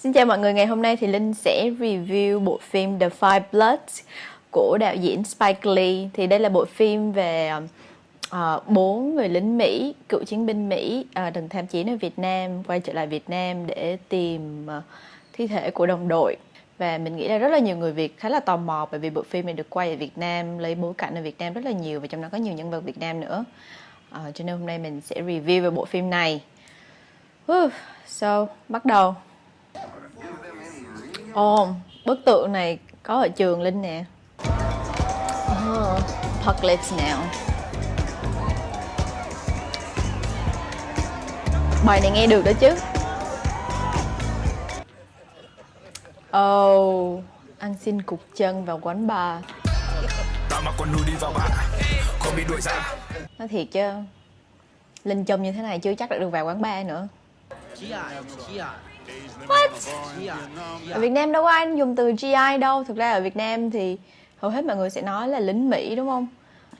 Xin chào mọi người, ngày hôm nay thì Linh sẽ review bộ phim The Five Bloods của đạo diễn Spike Lee. Thì đây là bộ phim về 4 người lính Mỹ, cựu chiến binh Mỹ từng tham chiến ở Việt Nam, quay trở lại Việt Nam để tìm thi thể của đồng đội. Và mình nghĩ là rất là nhiều người Việt khá là tò mò bởi vì bộ phim này được quay ở Việt Nam, lấy bối cảnh ở Việt Nam rất là nhiều và trong đó có nhiều nhân vật Việt Nam nữa. Cho nên hôm nay mình sẽ review về bộ phim này. So, bắt đầu. Bức tượng này có ở trường Linh nè. Apocalypse Now. Bài này nghe được đó chứ. Ăn xin cục chân vào quán bar. Nói thiệt chứ, Linh trông như thế này chưa chắc đã được vào quán bar nữa. What? Ở Việt Nam đâu có ai dùng từ GI đâu. Thực ra ở Việt Nam thì hầu hết mọi người sẽ nói là lính Mỹ, đúng không?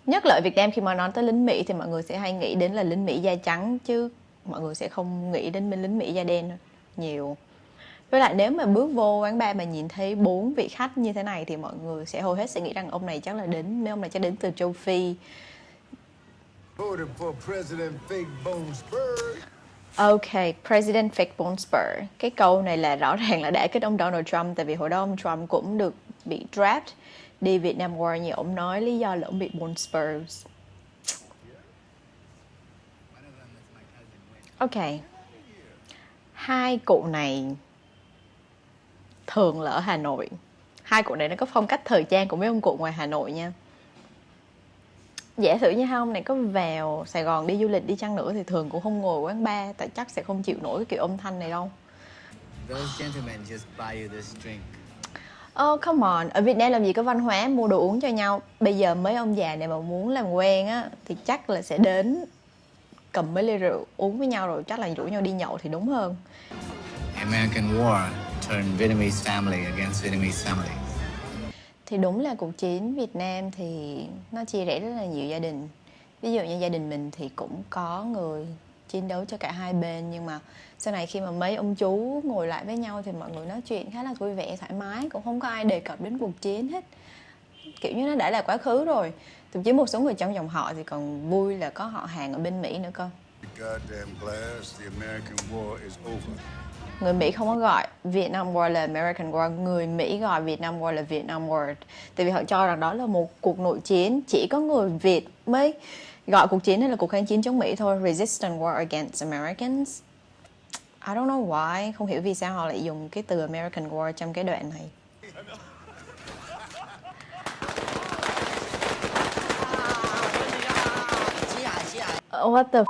Nhất là ở Việt Nam khi mà nói tới lính Mỹ thì mọi người sẽ hay nghĩ đến là lính Mỹ da trắng, chứ mọi người sẽ không nghĩ đến lính Mỹ da đen nhiều. Với lại nếu mà bước vô quán bar mà nhìn thấy 4 vị khách như thế này thì mọi người sẽ hầu hết sẽ nghĩ rằng ông này chắc đến từ châu Phi. Ok, President Fake Bone Spur. Cái câu này là rõ ràng là đã kích ông Donald Trump. Tại vì hồi đó ông Trump cũng được bị draft đi Vietnam War, như ông nói lý do là ông bị bone spurs. Ok, hai cụ này thường là ở Hà Nội. Hai cụ này nó có phong cách thời trang của mấy ông cụ ngoài Hà Nội nha. Giả sử như hai ông này có vào Sài Gòn đi du lịch đi chăng nữa thì thường cũng không ngồi quán bar, tại chắc sẽ không chịu nổi cái kiểu âm thanh này đâu. Oh come on, ở Việt Nam làm gì có văn hóa mua đồ uống cho nhau. Bây giờ mấy ông già này mà muốn làm quen á thì chắc là sẽ đến cầm mấy ly rượu uống với nhau rồi chắc là rủ nhau đi nhậu thì đúng hơn. American War turned Vietnamese family against Vietnamese family. Thì đúng là cuộc chiến Việt Nam thì nó chia rẽ rất là nhiều gia đình. Ví dụ như gia đình mình thì cũng có người chiến đấu cho cả hai bên. Nhưng mà sau này khi mà mấy ông chú ngồi lại với nhau thì mọi người nói chuyện khá là vui vẻ, thoải mái. Cũng không có ai đề cập đến cuộc chiến hết. Kiểu như nó đã là quá khứ rồi. Thậm chí một số người trong dòng họ thì còn vui là có họ hàng ở bên Mỹ nữa cơ. Người Mỹ không có gọi Vietnam War là American War. Người Mỹ gọi Vietnam War là Vietnam War. Tại vì họ cho rằng đó là một cuộc nội chiến. Chỉ có người Việt mới gọi cuộc chiến này là cuộc kháng chiến chống Mỹ thôi. Resistance War against Americans. I don't know why. Không hiểu vì sao họ lại dùng cái từ American War trong cái đoạn này. What the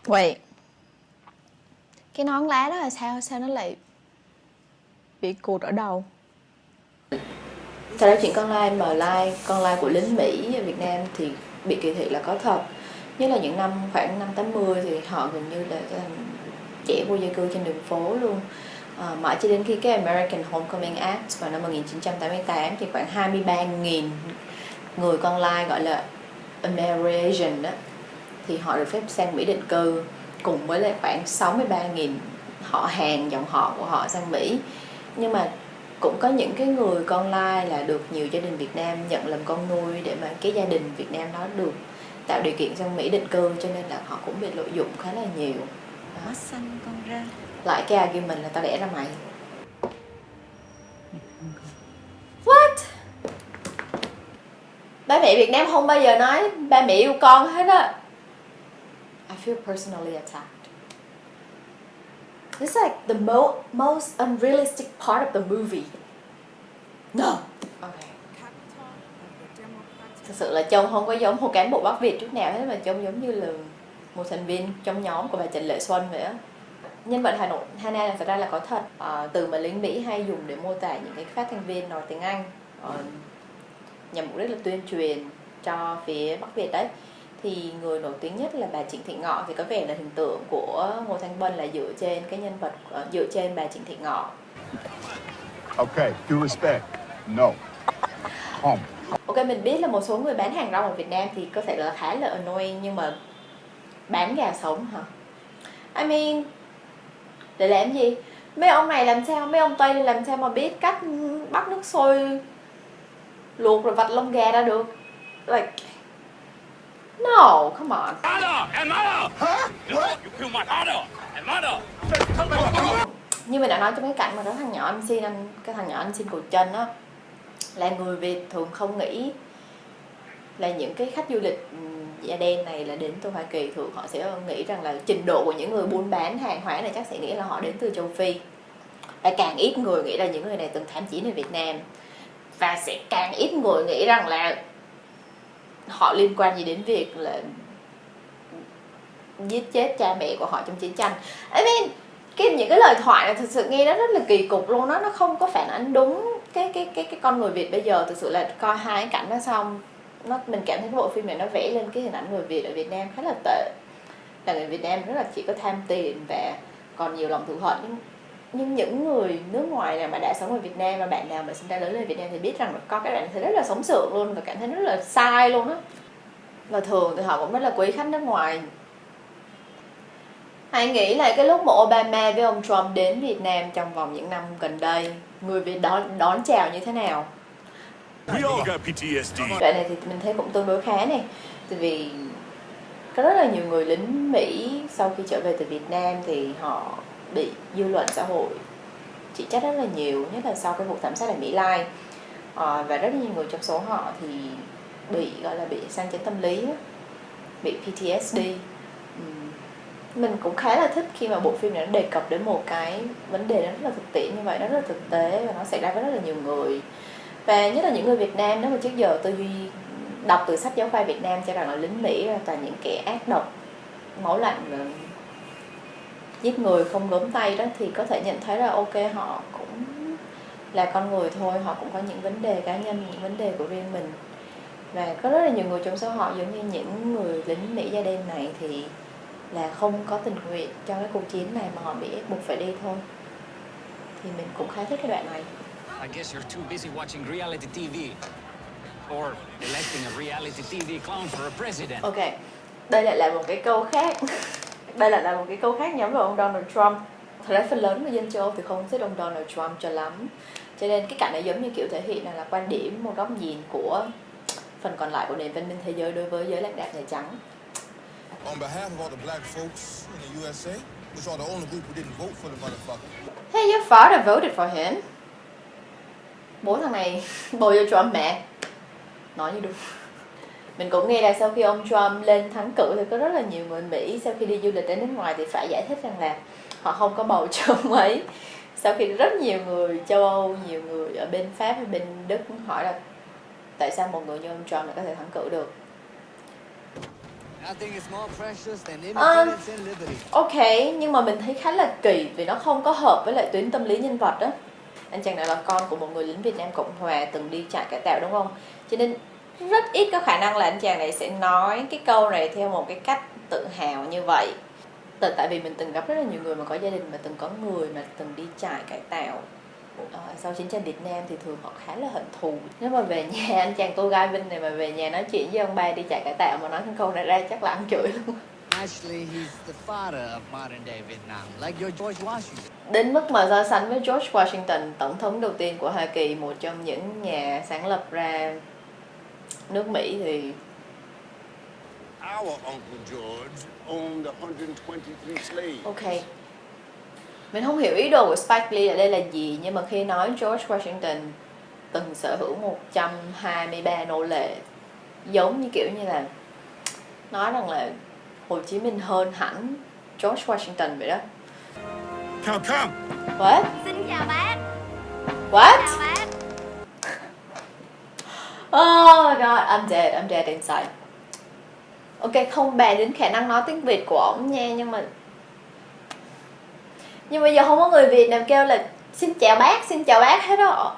Wait. Cái nón lá đó là sao? Sao nó lại bị cụt ở đầu? Thật ra chuyện con lai của lính Mỹ ở Việt Nam thì bị kỳ thị là có thật. Nhất là những khoảng năm 80 thì họ gần như là trẻ vô gia cư trên đường phố luôn. Mãi cho đến khi cái American Homecoming Act vào năm 1988 thì khoảng 23.000 người con lai gọi là Amerasian đó thì họ được phép sang Mỹ định cư, cùng với lại khoảng 63.000 họ hàng dòng họ của họ sang Mỹ. Nhưng mà cũng có những cái người con lai là được nhiều gia đình Việt Nam nhận làm con nuôi để mà cái gia đình Việt Nam đó được tạo điều kiện sang Mỹ định cư, cho nên là họ cũng bị lợi dụng khá là nhiều. Đó, sanh con ra. Lại cái argument là tao đẻ ra mày. What? Ba mẹ Việt Nam không bao giờ nói ba mẹ yêu con hết á. I feel personally attacked. This is like the most unrealistic part of the movie. No. Okay. Thực sự là trông không có giống một cán bộ Bắc Việt chút nào hết, mà trông giống như là một thành viên trong nhóm của bà Trần Lệ Xuân vậy á. Nhân vật Hannah là thật ra là có thật. Từ mà lính Mỹ hay dùng để mô tả những cái phát thanh viên nói tiếng Anh nhằm mục đích là tuyên truyền cho phía Bắc Việt đấy. Thì người nổi tiếng nhất là bà Trịnh Thị Ngọ, thì có vẻ là hình tượng của Ngô Thanh Vân là dựa trên bà Trịnh Thị Ngọ. Okay, due respect. No. Home. Ok, mình biết là một số người bán hàng rong ở Việt Nam thì có thể là khá là annoying, nhưng mà bán gà sống hả? I mean, để làm gì? Mấy ông này làm sao, mấy ông Tây làm sao mà biết cách bắt nước sôi luộc rồi vặt lông gà ra được? Like, no, come on. Như mình đã nói trong cái cảnh mà đó thằng nhỏ anh xin cái thằng nhỏ anh xin cột chân á, là người Việt thường không nghĩ là những cái khách du lịch da đen này là đến từ Hoa Kỳ. Thường họ sẽ nghĩ rằng là trình độ của những người buôn bán hàng hóa này chắc sẽ nghĩ là họ đến từ châu Phi, và càng ít người nghĩ là những người này từng thám chiến ở Việt Nam, và sẽ càng ít người nghĩ rằng là họ liên quan gì đến việc là giết chết cha mẹ của họ trong chiến tranh. I mean, những cái lời thoại này thực sự nghe nó rất là kỳ cục luôn đó, nó không có phản ánh đúng cái con người Việt bây giờ. Thực sự là coi hai cái cảnh đó xong, mình cảm thấy cái bộ phim này nó vẽ lên cái hình ảnh người Việt ở Việt Nam khá là tệ, là người Việt Nam rất là chỉ có tham tiền và còn nhiều lòng thù hận. Nhưng những người nước ngoài nào mà đã sống ở Việt Nam, và bạn nào mà sinh ra lớn lên Việt Nam thì biết rằng là có cái đoạn thấy rất là sống sượng luôn, và cảm thấy rất là sai luôn á. Và thường thì họ cũng rất là quý khách nước ngoài. Hãy nghĩ lại cái lúc mà Obama với ông Trump đến Việt Nam trong vòng những năm gần đây, người Việt đón chào như thế nào? We all got PTSD. Đoạn này thì mình thấy cũng tương đối khá này. Tại vì có rất là nhiều người lính Mỹ sau khi trở về từ Việt Nam thì họ bị dư luận xã hội chỉ trích rất là nhiều, nhất là sau cái vụ thảm sát ở Mỹ Lai. Và rất là nhiều người trong số họ thì bị gọi là bị sang chấn tâm lý, bị PTSD. Mình cũng khá là thích khi mà bộ phim này nó đề cập đến một cái vấn đề nó rất là thực tiễn như vậy, nó rất là thực tế và nó xảy ra với rất là nhiều người. Và nhất là những người Việt Nam, nếu mà trước giờ tư duy đọc từ sách giáo khoa Việt Nam cho rằng là lính Mỹ là toàn những kẻ ác độc, máu lạnh, giết người không gớm tay đó, thì có thể nhận thấy là ok, họ cũng là con người thôi, họ cũng có những vấn đề cá nhân, những vấn đề của riêng mình. Và có rất là nhiều người trong số họ giống như những người lính Mỹ da đen này thì là không có tình nguyện trong cái cuộc chiến này mà họ bị ép buộc phải đi thôi. Thì mình cũng khá thích cái đoạn này. I guess you're too busy watching reality TV or electing a reality TV clown for a president. Ok, đây lại là một cái câu khác. Đây lại là một cái câu khác nhắm vào ông Donald Trump. Thật ra phần lớn người dân châu Âu thì không thích ông Donald Trump cho lắm. Cho nên cái cảnh này giống như kiểu thể hiện là quan điểm, một góc nhìn của phần còn lại của nền văn minh thế giới đối với giới lãnh đạo da trắng. On behalf of all the black folks in the USA, which are the only group who didn't vote for the motherfucker. Hey, your father voted for him. Bố thằng này bầu cho Trump mẹ. Nói như đúng. Mình cũng nghe là sau khi ông Trump lên thắng cử thì có rất là nhiều người Mỹ sau khi đi du lịch đến nước ngoài thì phải giải thích rằng là họ không có bầu cho ông ấy. Sau khi rất nhiều người châu Âu, nhiều người ở bên Pháp hay bên Đức hỏi là tại sao một người như ông Trump lại có thể thắng cử được. Ok, nhưng mà mình thấy khá là kỳ vì nó không có hợp với lại tuyến tâm lý nhân vật đó. Anh chàng này là con của một người lính Việt Nam Cộng Hòa từng đi trại cải tạo đúng không? Cho nên rất ít có khả năng là anh chàng này sẽ nói cái câu này theo một cái cách tự hào như vậy. Tại vì mình từng gặp rất là nhiều người mà có gia đình mà từng có người mà từng đi trại cải tạo sau chiến tranh Việt Nam thì thường họ khá là hận thù. Nếu mà về nhà anh chàng cô gái Vinh này mà về nhà nói chuyện với ông ba đi trại cải tạo mà nói cái câu này ra chắc là ăn chửi luôn. Actually, he's the father of modern day Vietnam, like your George Washington. Đến mức mà so sánh với George Washington, tổng thống đầu tiên của Hoa Kỳ, một trong những nhà sáng lập ra nước Mỹ thì Our Uncle George owned 123 slaves. ok. Mình không hiểu ý đồ của Spike Lee ở đây là gì, nhưng mà khi nói George Washington từng sở hữu 123 nô lệ, giống như kiểu như là nói rằng là Hồ Chí Minh hơn hẳn George Washington vậy đó. Come, come. What? Xin chào bác. What? Chào bác. Oh god, I'm dead inside. Ok, không bàn đến khả năng nói tiếng Việt của ổng nha, nhưng bây giờ không có người Việt nào kêu là xin chào bác hết đó.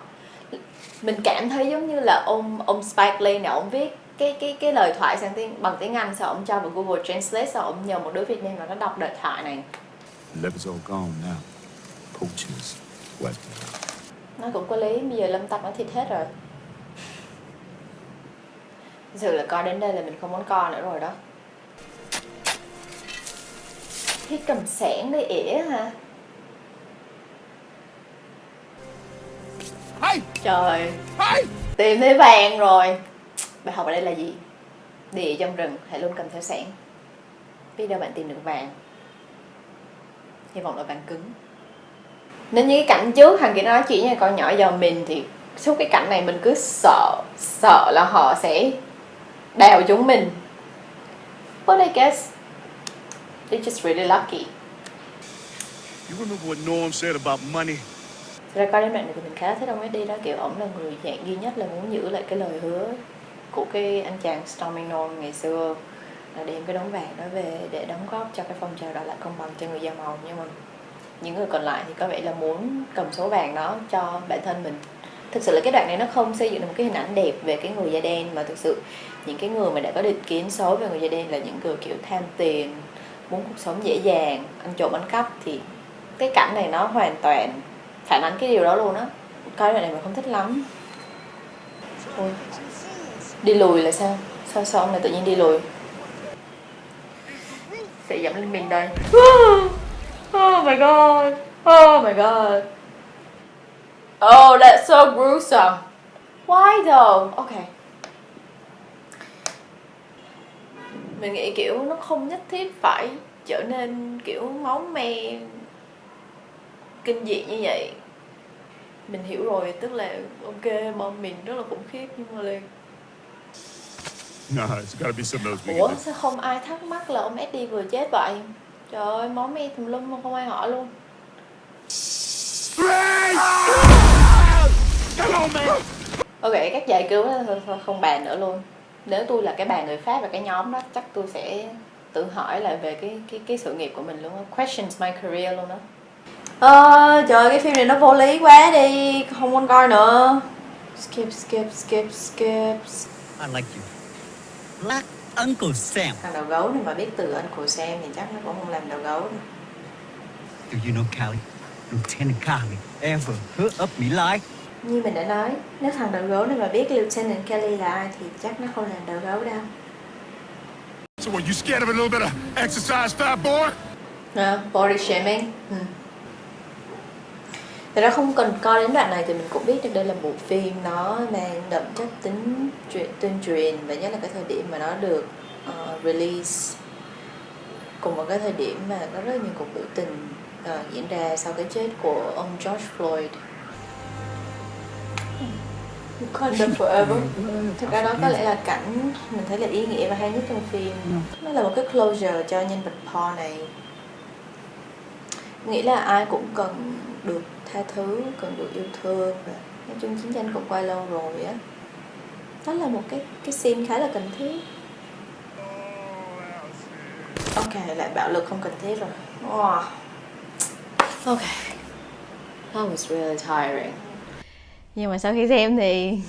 Mình cảm thấy giống như là ông Spike Lee này, ông viết cái lời thoại bằng tiếng Anh, sao ông cho vào Google Translate, sao ông nhờ một đứa Việt Nam nào nó đọc lời thoại này. Liver's all gone now. Poachers, West. Nó cũng có lý, bây giờ lâm tặc nó thịt hết rồi. Thực sự là coi đến đây là mình không muốn coi nữa rồi đó. Thiết cầm xẻng để ỉa hả? Hey! Trời, Hey! tìm thấy vàng rồi. Bài học ở đây là gì? Đi trong rừng, hãy luôn cầm theo xẻng. Biết đâu bạn tìm được vàng. Hy vọng là vàng cứng. Nên những cái cảnh trước thằng kia nói chuyện với con nhỏ giàu mình thì suốt cái cảnh này mình cứ sợ là họ sẽ đào chúng mình. But I guess they're just really lucky. You remember what Norm said about money? Thật ra coi đến đoạn này thì mình khá thích ông Eddie đó, kiểu ổng là người dạng duy nhất là muốn giữ lại cái lời hứa của cái anh chàng Stormy Norm ngày xưa, là đem cái đống vàng đó về để đóng góp cho cái phong trào đòi lại công bằng cho người da màu. Nhưng mà những người còn lại thì có vẻ là muốn cầm số vàng đó cho bản thân mình. Thực sự là cái đoạn này nó không xây dựng được một cái hình ảnh đẹp về cái người da đen, mà thực sự những cái người mà đã có định kiến xấu về người da đen là những người kiểu tham tiền, muốn cuộc sống dễ dàng, ăn trộm ăn cắp. Thì cái cảnh này nó hoàn toàn phản ánh cái điều đó luôn á. Coi đoạn này mình không thích lắm. Ôi, đi lùi là sao? Sao ông này tự nhiên đi lùi? Sẽ dẫm lên mình đây. Oh my god. Oh my god. Oh, that's so gruesome. Why though? Okay. Mình nghĩ kiểu nó không nhất thiết phải trở nên kiểu máu me kinh dị như vậy. Mình hiểu rồi, tức là ok, bom mìn rất là khủng khiếp, nhưng mà là... Nah, it's gotta be something else we Ủa, can do. sao không ai thắc mắc là ông Eddie vừa chết vậy? Trời ơi, máu me tùm lum mà không ai hỏi luôn. Come on, man! Ok, các giải cứu thôi không bàn nữa luôn. Nếu tôi là cái bà người Pháp và cái nhóm đó, chắc tôi sẽ tự hỏi lại về cái sự nghiệp của mình luôn á. Questions my career luôn đó. Trời, cái phim này nó vô lý quá đi, không muốn coi nữa. Skip. I like you. Black Uncle Sam. Thằng đầu gấu này mà biết từ Uncle Sam thì chắc nó cũng không làm đầu gấu đâu. Do you know Callie? Lieutenant Callie ever hurt up me like? Như mình đã nói, nếu thằng đầu gấu này mà biết Lieutenant Kelly là ai thì chắc nó không làm đầu gấu đâu. So what, you scared of a little bit of exercise, fat boy? Body shaming. Thật ra không cần coi đến đoạn này thì mình cũng biết được đây là bộ phim nó mang đậm chất tính tuyên truyền, và nhất là cái thời điểm mà nó được release cùng một cái thời điểm mà có rất nhiều cuộc biểu tình diễn ra sau cái chết của ông George Floyd. Wakanda Forever. Thực ra đó có lẽ là cảnh mình thấy là ý nghĩa và hay nhất trong phim. Nó là một cái closure cho nhân vật Paul này. Nghĩ là ai cũng cần được tha thứ, cần được yêu thương, và nói chung chiến tranh cũng qua lâu rồi á. Đó là một cái scene khá là cần thiết. Ok, lại bạo lực không cần thiết rồi. Wow. Ok. That was really tiring. Nhưng mà sau khi xem thì